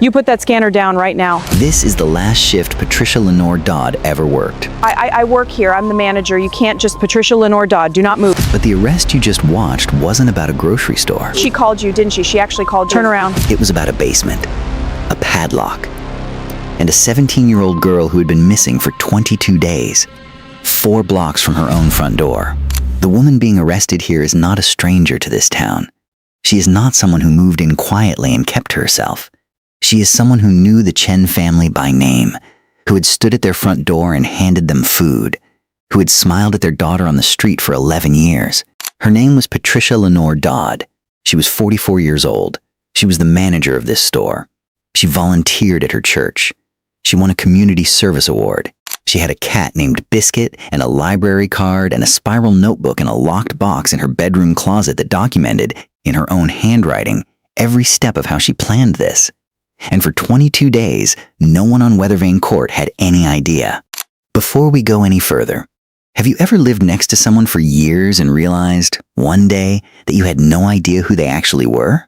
You put that scanner down right now. This is the last shift Patricia Lenore Dodd ever worked. I work here. I'm the manager. You can't just Patricia Lenore Dodd. Do not move. But the arrest you just watched wasn't about a grocery store. She called you, didn't she? She actually called you. Turn around. It was about a basement, a padlock, and a 17-year-old girl who had been missing for 22 days, 4 blocks from her own front door. The woman being arrested here is not a stranger to this town. She is not someone who moved in quietly and kept to herself. She is someone who knew the Chen family by name, who had stood at their front door and handed them food, who had smiled at their daughter on the street for 11 years. Her name was Patricia Lenore Dodd. She was 44 years old. She was the manager of this store. She volunteered at her church. She won a community service award. She had a cat named Biscuit and a library card and a spiral notebook in a locked box in her bedroom closet that documented, in her own handwriting, every step of how she planned this. And for 22 days, no one on Weathervane Court had any idea. Before we go any further, have you ever lived next to someone for years and realized, one day, that you had no idea who they actually were?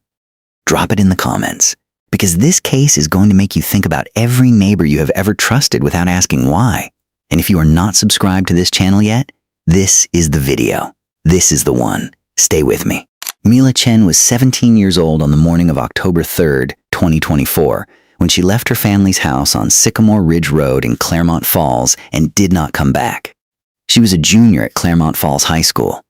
Drop it in the comments, because this case is going to make you think about every neighbor you have ever trusted without asking why. And if you are not subscribed to this channel yet, this is the video. This is the one. Stay with me. Mila Chen was 17 years old on the morning of October 3rd, 2024, when she left her family's house on Sycamore Ridge Road in Claremont Falls and did not come back. She was a junior at Claremont Falls High School.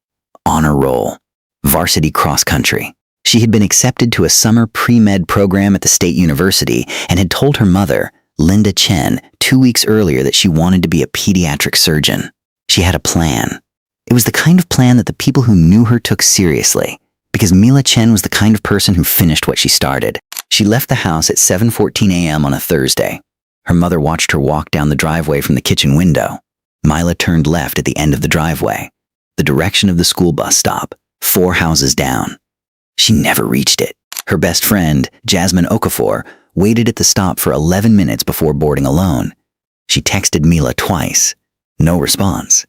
Honor roll. Varsity cross country. She had been accepted to a summer pre-med program at the state university and had told her mother, Linda Chen, 2 weeks earlier that she wanted to be a pediatric surgeon. She had a plan. It was the kind of plan that the people who knew her took seriously, because Mila Chen was the kind of person who finished what she started. She left the house at 7:14 a.m. on a Thursday. Her mother watched her walk down the driveway from the kitchen window. Mila turned left at the end of the driveway, the direction of the school bus stop, 4 houses down. She never reached it. Her best friend, Jasmine Okafor, waited at the stop for 11 minutes before boarding alone. She texted Mila twice. No response.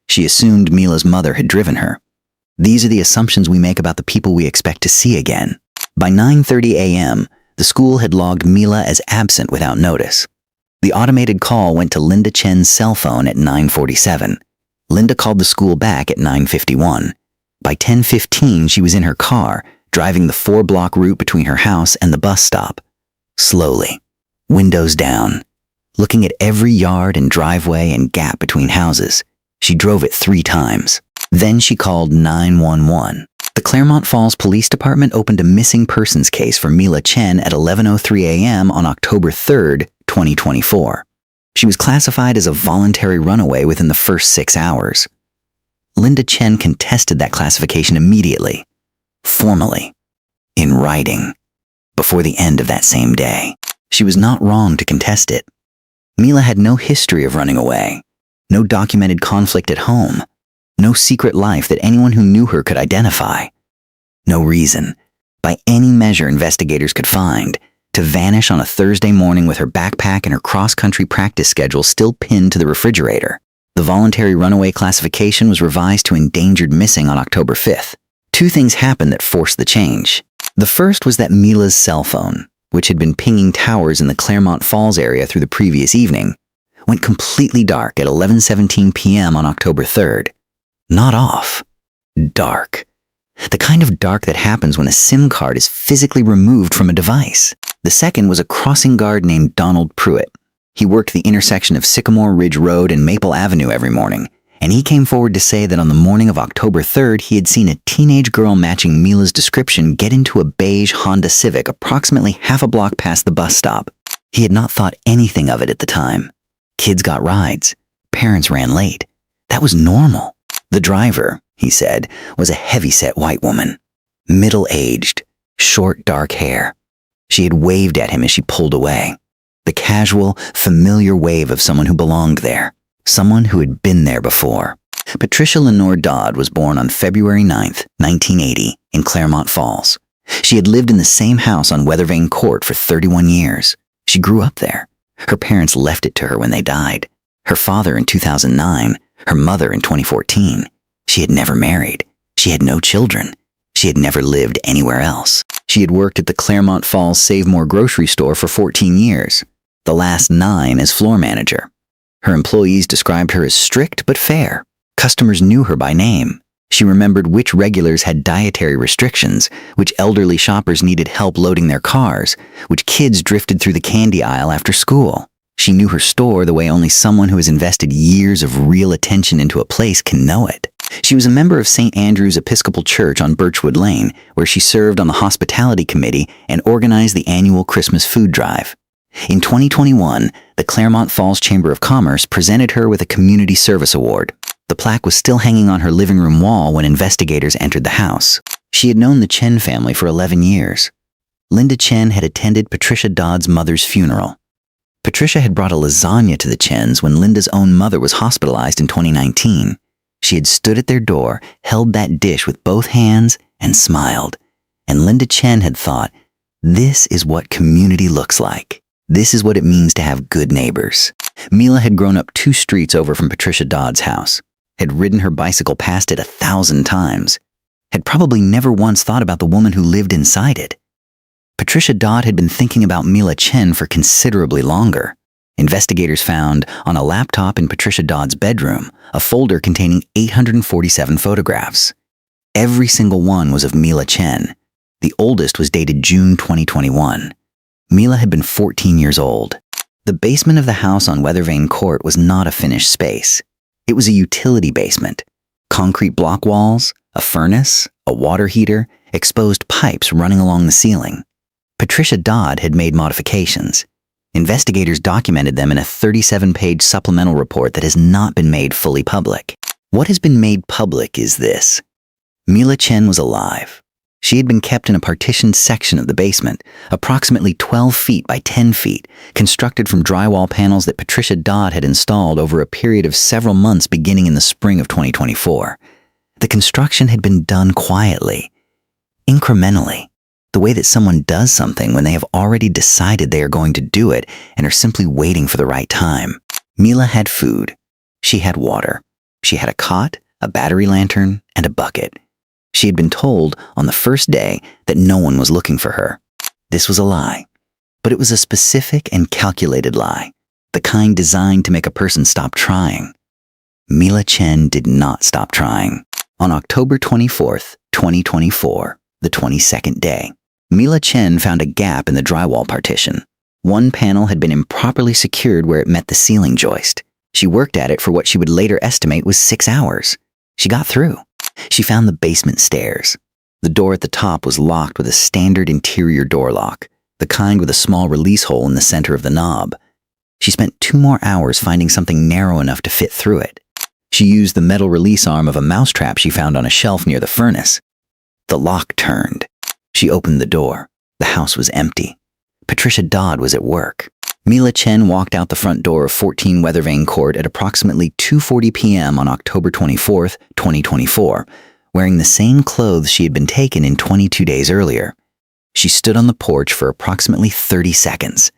She assumed Mila's mother had driven her. These are the assumptions we make about the people we expect to see again. By 9:30 a.m., the school had logged Mila as absent without notice. The automated call went to Linda Chen's cell phone at 9:47. Linda called the school back at 9:51. By 10:15, she was in her car, driving the 4-block route between her house and the bus stop. Slowly, windows down, looking at every yard and driveway and gap between houses. She drove it 3 times. Then she called 911. The Claremont Falls Police Department opened a missing persons case for Mila Chen at 11:03 a.m. on October 3rd, 2024. She was classified as a voluntary runaway within the first 6 hours. Linda Chen contested that classification immediately, formally, in writing, before the end of that same day. She was not wrong to contest it. Mila had no history of running away, no documented conflict at home, no secret life that anyone who knew her could identify. No reason, by any measure investigators could find, to vanish on a Thursday morning with her backpack and her cross-country practice schedule still pinned to the refrigerator. The voluntary runaway classification was revised to endangered missing on October 5th. 2 things happened that forced the change. The first was that Mila's cell phone, which had been pinging towers in the Claremont Falls area through the previous evening, went completely dark at 11:17 p.m. on October 3rd. Not off. Dark. The kind of dark that happens when a SIM card is physically removed from a device. The second was a crossing guard named Donald Pruitt. He worked the intersection of Sycamore Ridge Road and Maple Avenue every morning, and he came forward to say that on the morning of October 3rd, he had seen a teenage girl matching Mila's description get into a beige Honda Civic approximately half a block past the bus stop. He had not thought anything of it at the time. Kids got rides. Parents ran late. That was normal. The driver, he said, was a heavy-set white woman, middle-aged, short dark hair. She had waved at him as she pulled away. The casual, familiar wave of someone who belonged there, someone who had been there before. Patricia Lenore Dodd was born on February 9th, 1980, in Claremont Falls. She had lived in the same house on Weathervane Court for 31 years. She grew up there. Her parents left it to her when they died. Her father in 2009, her mother in 2014. She had never married. She had no children. She had never lived anywhere else. She had worked at the Claremont Falls Save More grocery store for 14 years, the last 9 as floor manager. Her employees described her as strict but fair. Customers knew her by name. She remembered which regulars had dietary restrictions, which elderly shoppers needed help loading their cars, which kids drifted through the candy aisle after school. She knew her store the way only someone who has invested years of real attention into a place can know it. She was a member of St. Andrew's Episcopal Church on Birchwood Lane, where she served on the hospitality committee and organized the annual Christmas food drive. In 2021, the Claremont Falls Chamber of Commerce presented her with a Community Service Award. The plaque was still hanging on her living room wall when investigators entered the house. She had known the Chen family for 11 years. Linda Chen had attended Patricia Dodd's mother's funeral. Patricia had brought a lasagna to the Chens when Linda's own mother was hospitalized in 2019. She had stood at their door, held that dish with both hands, and smiled. And Linda Chen had thought, this is what community looks like. This is what it means to have good neighbors. Mila had grown up 2 streets over from Patricia Dodd's house, had ridden her bicycle past it 1,000 times, had probably never once thought about the woman who lived inside it. Patricia Dodd had been thinking about Mila Chen for considerably longer. Investigators found, on a laptop in Patricia Dodd's bedroom, a folder containing 847 photographs. Every single one was of Mila Chen. The oldest was dated June 2021. Mila had been 14 years old. The basement of the house on Weathervane Court was not a finished space. It was a utility basement. Concrete block walls, a furnace, a water heater, exposed pipes running along the ceiling. Patricia Dodd had made modifications. Investigators documented them in a 37-page supplemental report that has not been made fully public. What has been made public is this. Mila Chen was alive. She had been kept in a partitioned section of the basement, approximately 12 feet by 10 feet, constructed from drywall panels that Patricia Dodd had installed over a period of several months beginning in the spring of 2024. The construction had been done quietly, incrementally, the way that someone does something when they have already decided they are going to do it and are simply waiting for the right time. Mila had food. She had water. She had a cot, a battery lantern, and a bucket. She had been told on the first day that no one was looking for her. This was a lie, but it was a specific and calculated lie, the kind designed to make a person stop trying. Mila Chen did not stop trying. On October 24th, 2024, the 22nd day, Mila Chen found a gap in the drywall partition. One panel had been improperly secured where it met the ceiling joist. She worked at it for what she would later estimate was 6 hours. She got through. She found the basement stairs. The door at the top was locked with a standard interior door lock, the kind with a small release hole in the center of the knob. She spent 2 more hours finding something narrow enough to fit through it. She used the metal release arm of a mousetrap she found on a shelf near the furnace. The lock turned. She opened the door. The house was empty. Patricia Dodd was at work. Mila Chen walked out the front door of 14 Weathervane Court at approximately 2:40 p.m. on October 24th, 2024, wearing the same clothes she had been taken in 22 days earlier. She stood on the porch for approximately 30 seconds.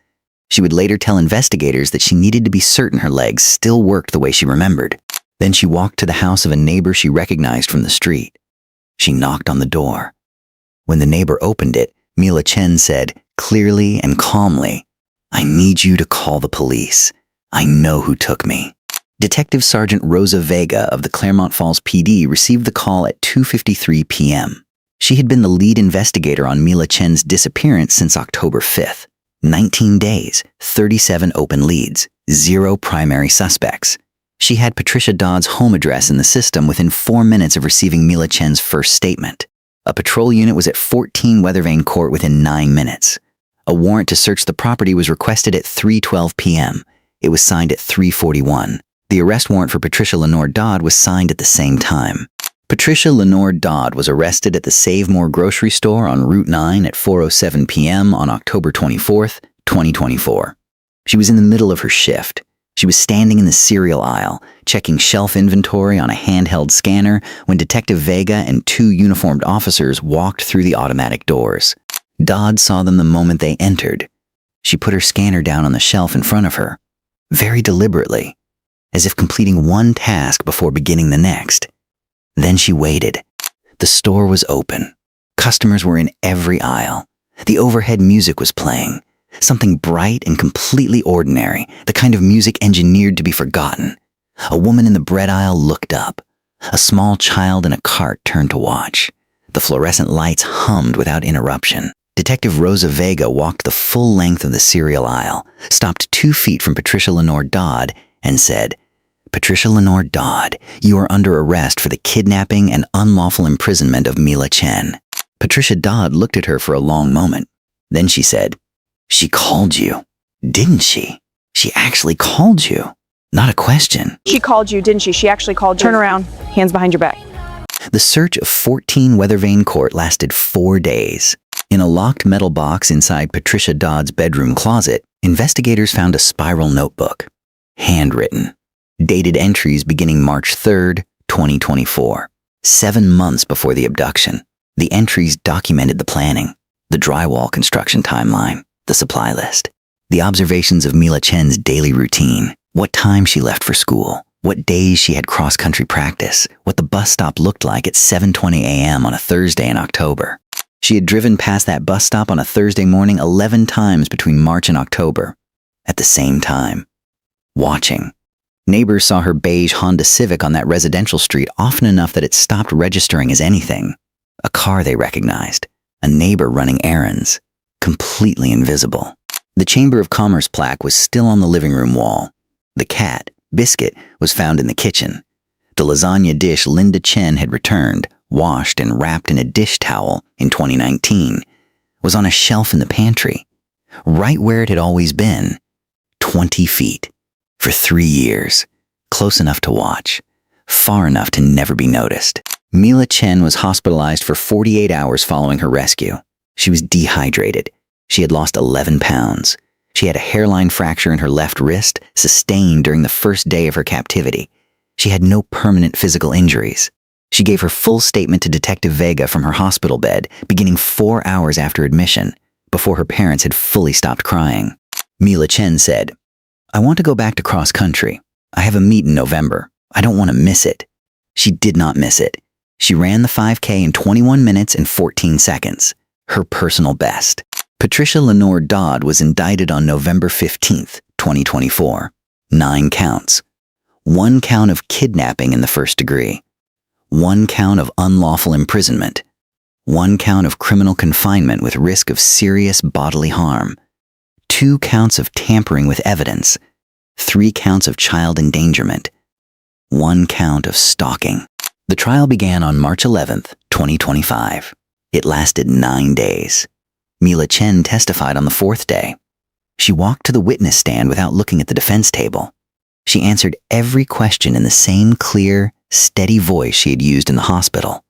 She would later tell investigators that she needed to be certain her legs still worked the way she remembered. Then she walked to the house of a neighbor she recognized from the street. She knocked on the door. When the neighbor opened it, Mila Chen said, clearly and calmly, "I need you to call the police. I know who took me." Detective Sergeant Rosa Vega of the Claremont Falls PD received the call at 2:53 p.m. She had been the lead investigator on Mila Chen's disappearance since October 5th. 19 days, 37 open leads, 0 primary suspects. She had Patricia Dodd's home address in the system within 4 minutes of receiving Mila Chen's first statement. A patrol unit was at 14 Weathervane Court within 9 minutes. A warrant to search the property was requested at 3:12 p.m. It was signed at 3:41. The arrest warrant for Patricia Lenore Dodd was signed at the same time. Patricia Lenore Dodd was arrested at the Save More grocery store on Route 9 at 4:07 p.m. on October 24th, 2024. She was in the middle of her shift. She was standing in the cereal aisle, checking shelf inventory on a handheld scanner when Detective Vega and 2 uniformed officers walked through the automatic doors. Dodd saw them the moment they entered. She put her scanner down on the shelf in front of her, very deliberately, as if completing one task before beginning the next. Then she waited. The store was open. Customers were in every aisle. The overhead music was playing. Something bright and completely ordinary, the kind of music engineered to be forgotten. A woman in the bread aisle looked up. A small child in a cart turned to watch. The fluorescent lights hummed without interruption. Detective Rosa Vega walked the full length of the cereal aisle, stopped 2 feet from Patricia Lenore Dodd, and said, "Patricia Lenore Dodd, you are under arrest for the kidnapping and unlawful imprisonment of Mila Chen." Patricia Dodd looked at her for a long moment. Then she said, "She called you, didn't she? She actually called you. Not a question." She called you, didn't she? She actually called you. Turn around, hands behind your back. The search of 14 Weathervane Court lasted 4 days. In a locked metal box inside Patricia Dodd's bedroom closet, investigators found a spiral notebook. Handwritten. Dated entries beginning March 3rd, 2024. 7 months before the abduction. The entries documented the planning, the drywall construction timeline, the supply list, the observations of Mila Chen's daily routine, what time she left for school, what days she had cross-country practice, what the bus stop looked like at 7:20 a.m. on a Thursday in October. She had driven past that bus stop on a Thursday morning 11 times between March and October. At the same time. Watching. Neighbors saw her beige Honda Civic on that residential street often enough that it stopped registering as anything. A car they recognized. A neighbor running errands. Completely invisible. The Chamber of Commerce plaque was still on the living room wall. The cat, Biscuit, was found in the kitchen. The lasagna dish Linda Chen had returned, washed and wrapped in a dish towel in 2019, was on a shelf in the pantry, right where it had always been, 20 feet, for 3 years, close enough to watch, far enough to never be noticed. Mila Chen was hospitalized for 48 hours following her rescue. She was dehydrated. She had lost 11 pounds. She had a hairline fracture in her left wrist, sustained during the first day of her captivity. She had no permanent physical injuries. She gave her full statement to Detective Vega from her hospital bed, beginning 4 hours after admission, before her parents had fully stopped crying. Mila Chen said, "I want to go back to cross country. I have a meet in November. I don't want to miss it." She did not miss it. She ran the 5K in 21 minutes and 14 seconds, her personal best. Patricia Lenore Dodd was indicted on November 15th, 2024. 9 counts. 1 count of kidnapping in the first degree. 1 count of unlawful imprisonment. 1 count of criminal confinement with risk of serious bodily harm. 2 counts of tampering with evidence. 3 counts of child endangerment. 1 count of stalking. The trial began on March 11th, 2025. It lasted 9 days. Mila Chen testified on the 4th day. She walked to the witness stand without looking at the defense table. She answered every question in the same clear, steady voice she had used in the hospital.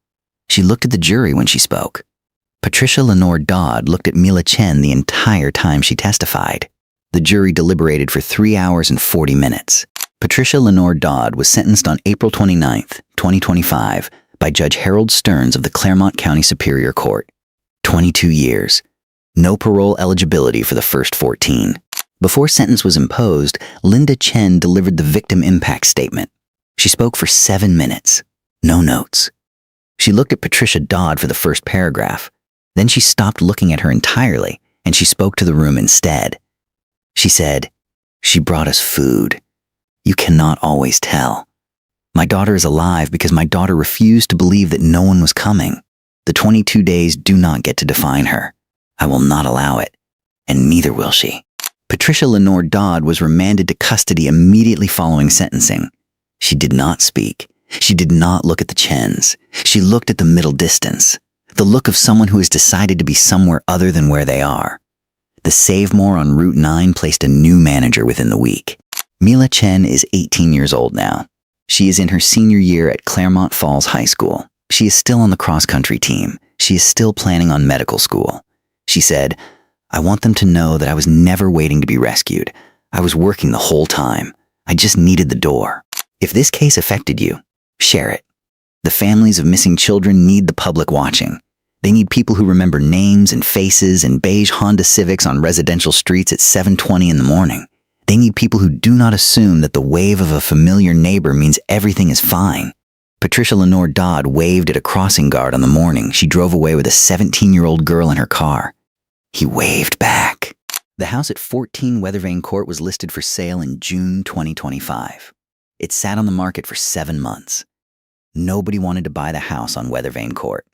She looked at the jury when she spoke. Patricia Lenore Dodd looked at Mila Chen the entire time she testified. The jury deliberated for 3 hours and 40 minutes. Patricia Lenore Dodd was sentenced on April 29th, 2025, by Judge Harold Stearns of the Claremont County Superior Court. 22 years. No parole eligibility for the first 14. Before sentence was imposed, Linda Chen delivered the victim impact statement. She spoke for 7 minutes. No notes. She looked at Patricia Dodd for the first paragraph. Then she stopped looking at her entirely, and she spoke to the room instead. She said, "She brought us food. You cannot always tell. My daughter is alive because my daughter refused to believe that no one was coming. The 22 days do not get to define her. I will not allow it, and neither will she." Patricia Lenore Dodd was remanded to custody immediately following sentencing. She did not speak. She did not look at the Chens. She looked at the middle distance, the look of someone who has decided to be somewhere other than where they are. The Save More on Route 9 placed a new manager within the week. Mila Chen is 18 years old now. She is in her senior year at Claremont Falls High School. She is still on the cross-country team. She is still planning on medical school. She said, "I want them to know that I was never waiting to be rescued. I was working the whole time. I just needed the door." If this case affected you, share it. The families of missing children need the public watching. They need people who remember names and faces and beige Honda Civics on residential streets at 7:20 in the morning. They need people who do not assume that the wave of a familiar neighbor means everything is fine. Patricia Lenore Dodd waved at a crossing guard on the morning she drove away with a 17-year-old girl in her car. He waved back. The house at 14 Weathervane Court was listed for sale in June 2025. It sat on the market for 7 months. Nobody wanted to buy the house on Weathervane Court.